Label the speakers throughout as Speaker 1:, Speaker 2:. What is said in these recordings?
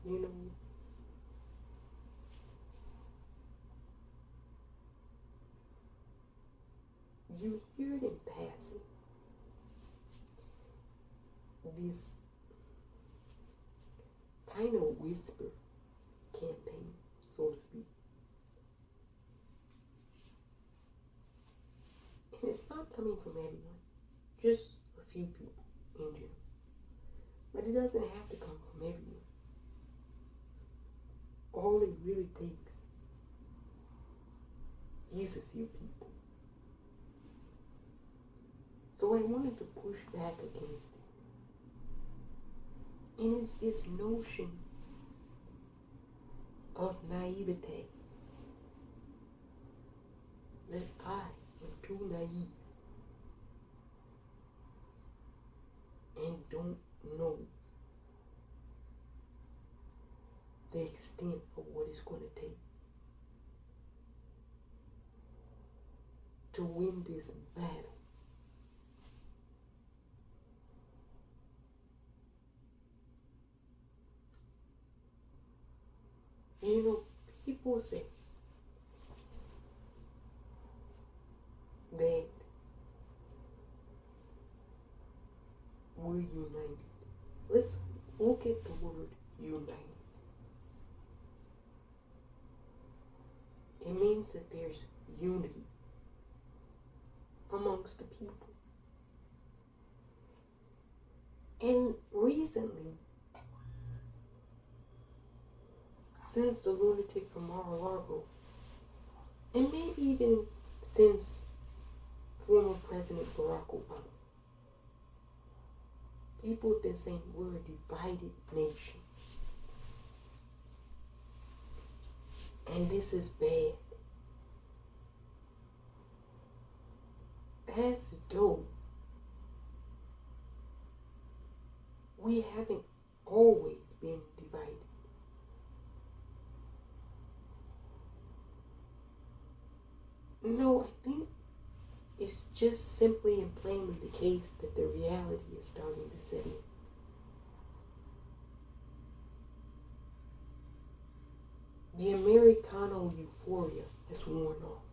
Speaker 1: You know, you hear it in passing. This kind of whisper campaign, so to speak. And it's not coming from everyone, just a few people in general. But it doesn't have to come from everyone. All it really takes is a few people. So I wanted to push back against it. And it's this notion of naivete, that I am too naive and don't know the extent of what it's going to take to win this battle. You know, people say that we're united. Let's look at the word united. It means that there's unity amongst the people. And recently, since the lunatic from Mar-a-Lago, and maybe even since former President Barack Obama, people have been saying we're a divided nation. And this is bad. As though we haven't always been divided. No, I think it's just simply and plainly the case that the reality is starting to set in. The Americano euphoria has worn off.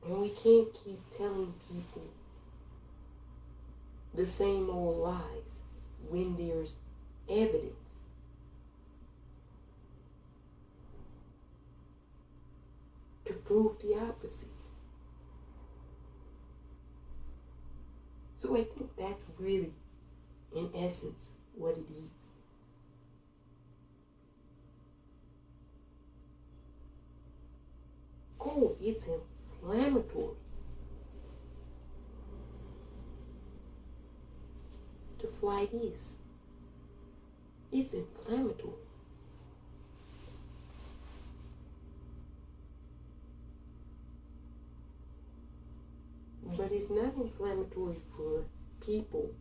Speaker 1: And we can't keep telling people the same old lies when there's evidence to prove the opposite. So I think that's really, in essence, what it is. Oh, it's inflammatory to fly this. It's inflammatory. But it's not inflammatory for people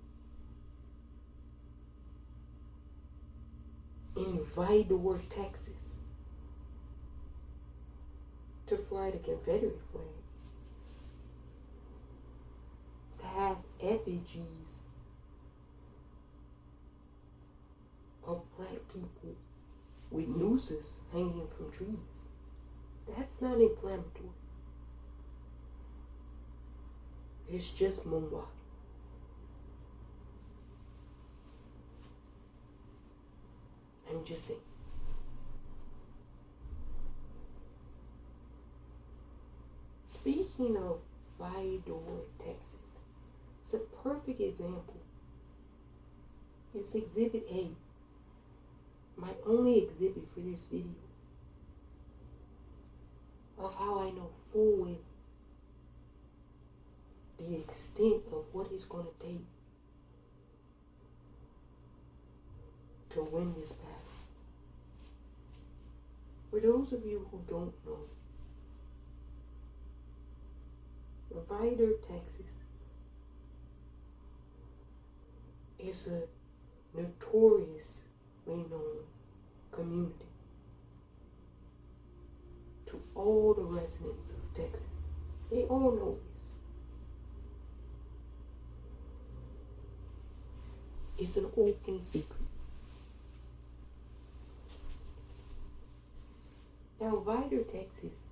Speaker 1: in Vidor, Texas, to fly the Confederate flag, to have effigies of black people with nooses hanging from trees. That's not inflammatory. It's just Mumbai. I'm just saying. Speaking of Vidor, Texas, it's a perfect example. It's Exhibit A, my only exhibit for this video, of how I know full well the extent of what it's going to take to win this battle. For those of you who don't know, Vidor, Texas is a notoriously known community to all the residents of Texas. They all know this. It's an open secret. Now, Vidor, Texas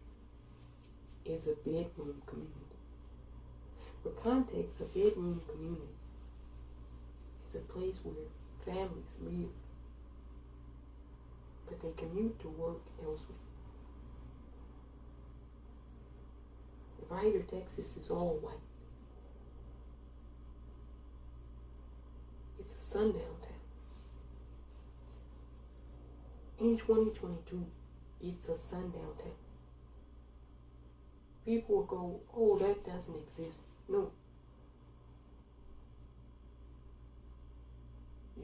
Speaker 1: is a bedroom community. For context, a bedroom community is a place where families live, but they commute to work elsewhere. Vidor, Texas is all white. It's a sundown town. In 2022, it's a sundown town. People will go, oh, that doesn't exist. No.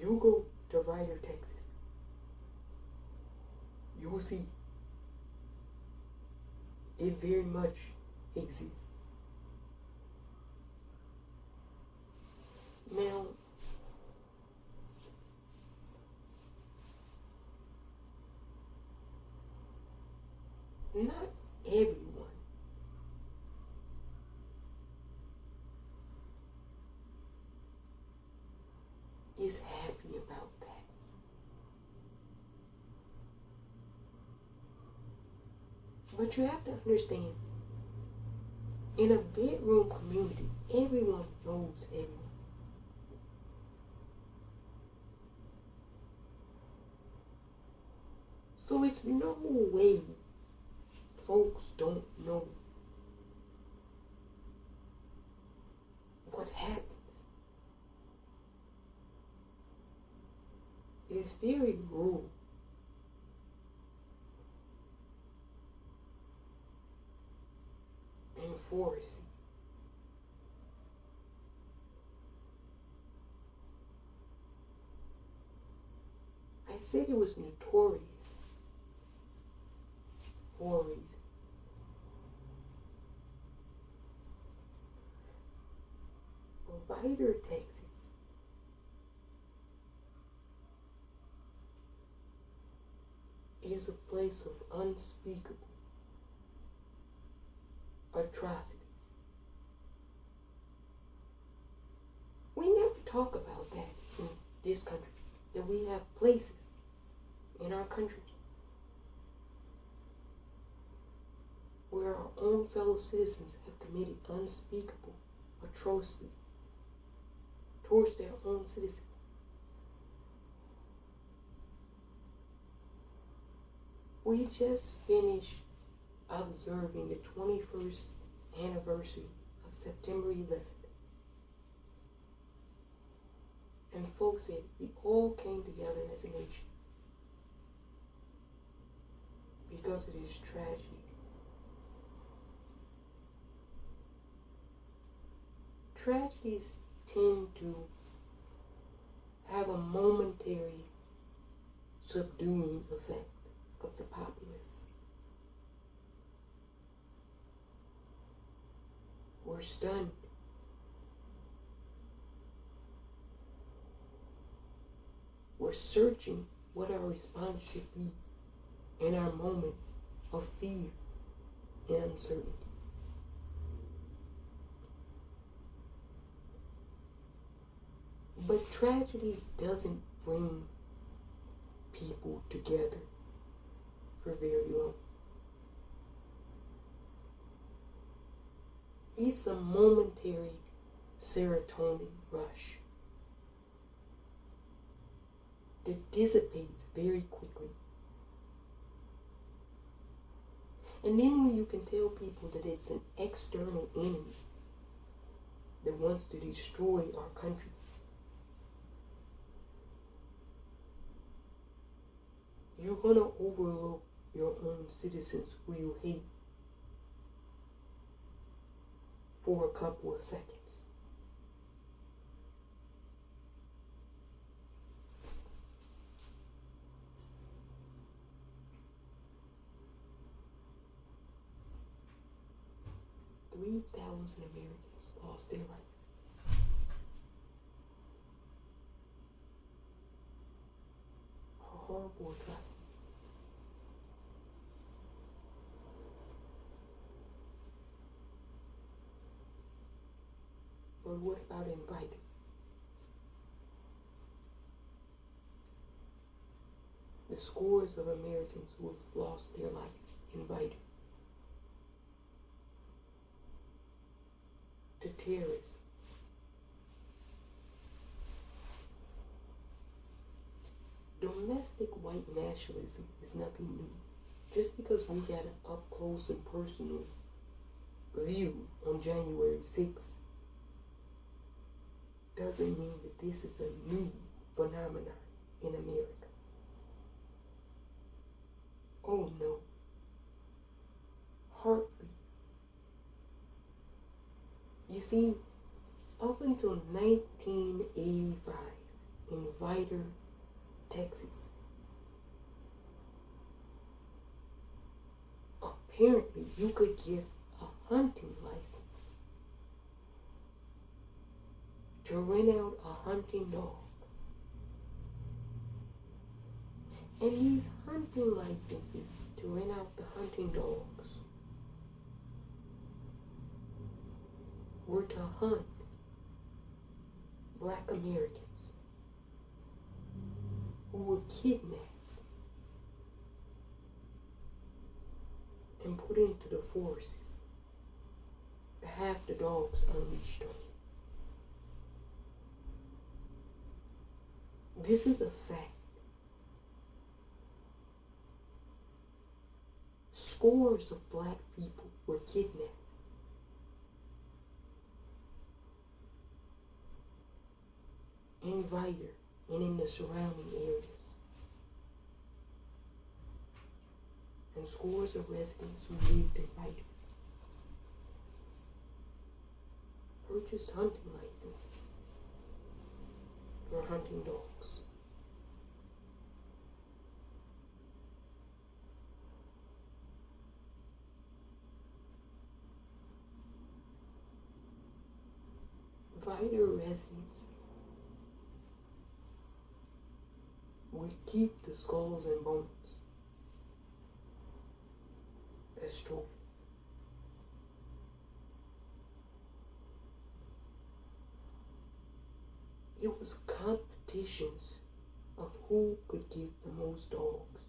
Speaker 1: You go to Vidor, Texas. You will see it very much exists. Now, not everyone is happy about that. But you have to understand, in a bedroom community, everyone knows everyone. So it's no way folks don't know what happens. It's very rural. And foresty. I said it was notorious for a reason. Vidor, Texas is a place of unspeakable atrocities. We never talk about that in this country, that we have places in our country where our own fellow citizens have committed unspeakable atrocity towards their own citizens. We just finished observing the 21st anniversary of September 11th. And folks said we all came together as a nation because of this tragedy. Tragedies tend to have a momentary subduing effect of the populace. We're stunned. We're searching what our response should be in our moment of fear and uncertainty. But tragedy doesn't bring people together for very long. It's a momentary serotonin rush that dissipates very quickly. And then when you can tell people that it's an external enemy that wants to destroy our country, you're going to overlook your own citizens who you hate for a couple of seconds. $3,000 Americans lost their life. A horrible atrocity. But what about in Vidor? the scores of Americans who have lost their life in Vidor to terrorism. Domestic white nationalism is nothing new. Just because we got an up close and personal view on January 6th doesn't mean that this is a new phenomenon in America. Oh no. Hardly. You see, up until 1985 in Vidor, Texas, apparently you could get a hunting license to rent out a hunting dog. And these hunting licenses to rent out the hunting dogs were to hunt Black Americans who were kidnapped and put into the forests to have the dogs unleashed on them. This is a fact. Scores of Black people were kidnapped. In Vidor and in the surrounding areas. And scores of residents who lived in Vidor purchased hunting licenses for hunting dogs. Vidor residents would keep the skulls and bones as trophies. It was competitions of who could get the most dogs.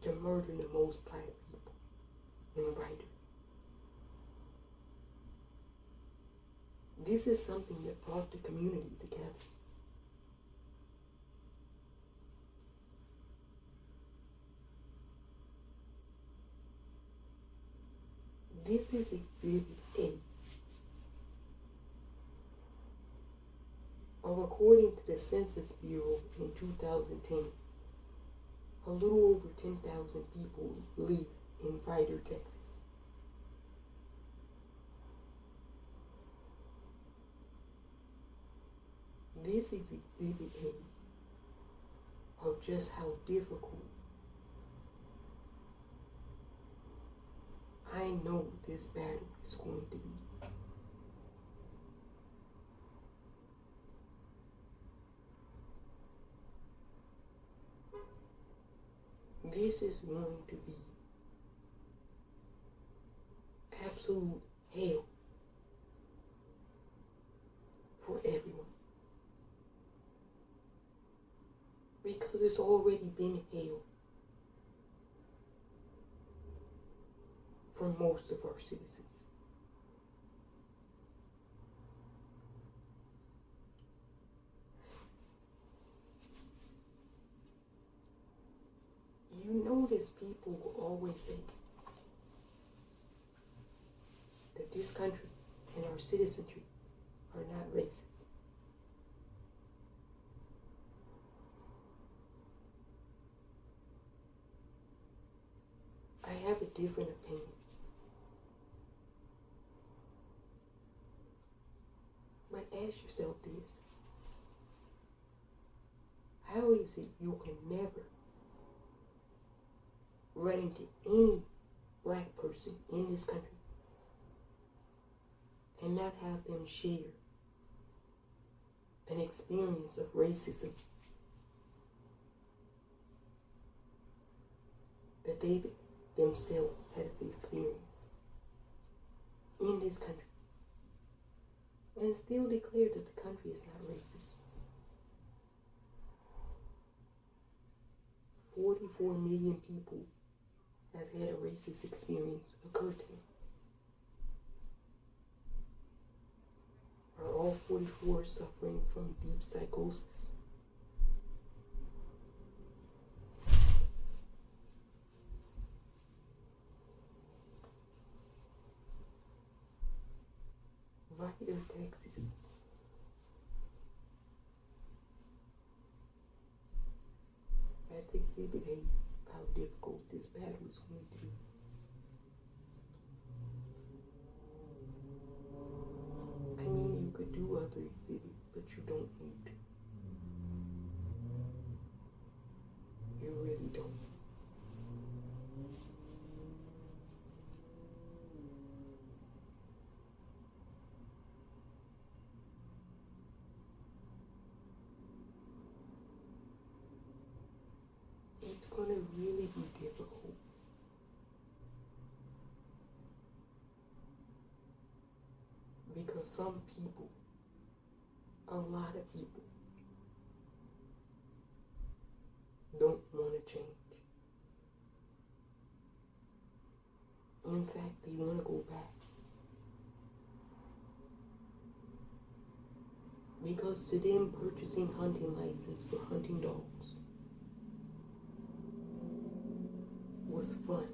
Speaker 1: To murder the most Black people in Vidor. This is something that brought the community together. This is Exhibit A. According to the Census Bureau in 2010, a little over 10,000 people live in Vidor, Texas. This is Exhibit A of just how difficult I know this battle is going to be. This is going to be absolute hell for everyone. Because it's already been hell for most of our citizens. You notice people will always say that this country and our citizenry are not racist. I have a different opinion. But ask yourself this. How is it you can never run into any Black person in this country and not have them share an experience of racism that they themselves have experienced in this country? and still declare that the country is not racist. 44 million people have had a racist experience occur to them. Are all 44 suffering from deep psychosis? Vidor, Texas. That's exhibit A, how difficult this battle is going to be. I mean, you could do other exhibits, but you don't need to. You really don't. It's going to really be difficult. Because some people, a lot of people, don't want to change. In fact, they want to go back. Because to them, purchasing hunting license for hunting dogs was fun.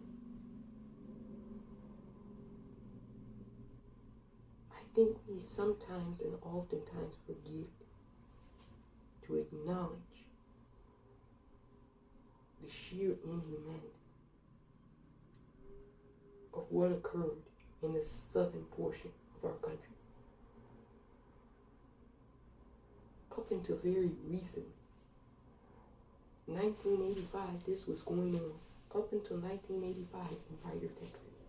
Speaker 1: I think we sometimes and oftentimes forget to acknowledge the sheer inhumanity of what occurred in the southern portion of our country. Up until very recently, 1985, this was going on. Up until 1985 in Vidor, Texas.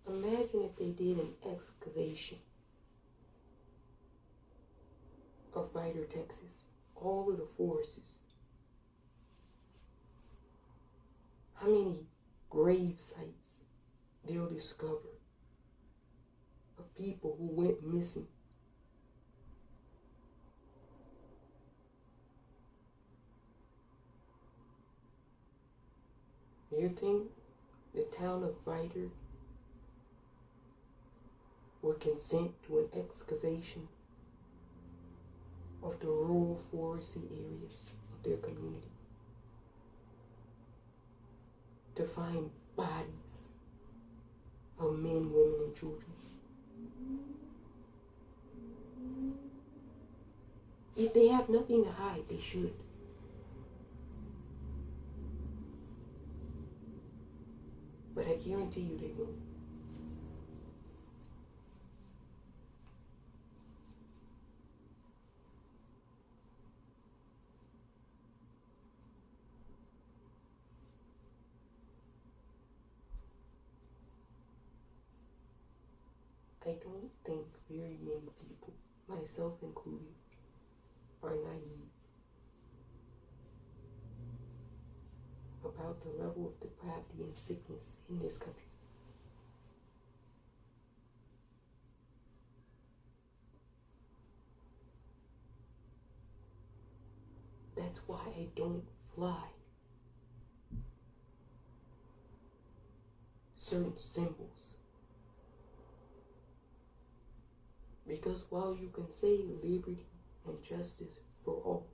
Speaker 1: Imagine if they did an excavation of Vidor, Texas, all of the forests. How many grave sites they'll discover of people who went missing. You think the town of Vidor will consent to an excavation of the rural foresty areas of their community to find bodies of men, women, and children? If they have nothing to hide, they should. But I guarantee you they won't. I don't think very many people, myself included, are naive about the level of depravity and sickness in this country. That's why I don't fly certain symbols. Because while you can say liberty and justice for all,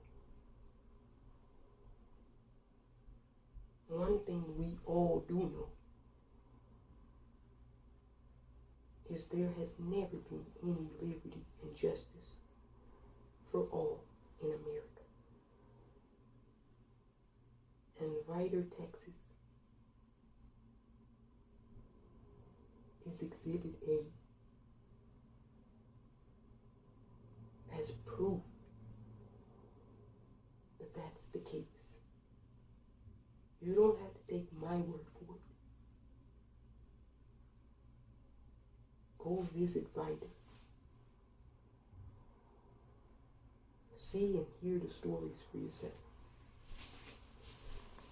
Speaker 1: one thing we all do know is there has never been any liberty and justice for all in America. And Vidor, Texas is Exhibit A as proof that that's the case. You don't have to take my word for it. Go visit Vidor. See and hear the stories for yourself.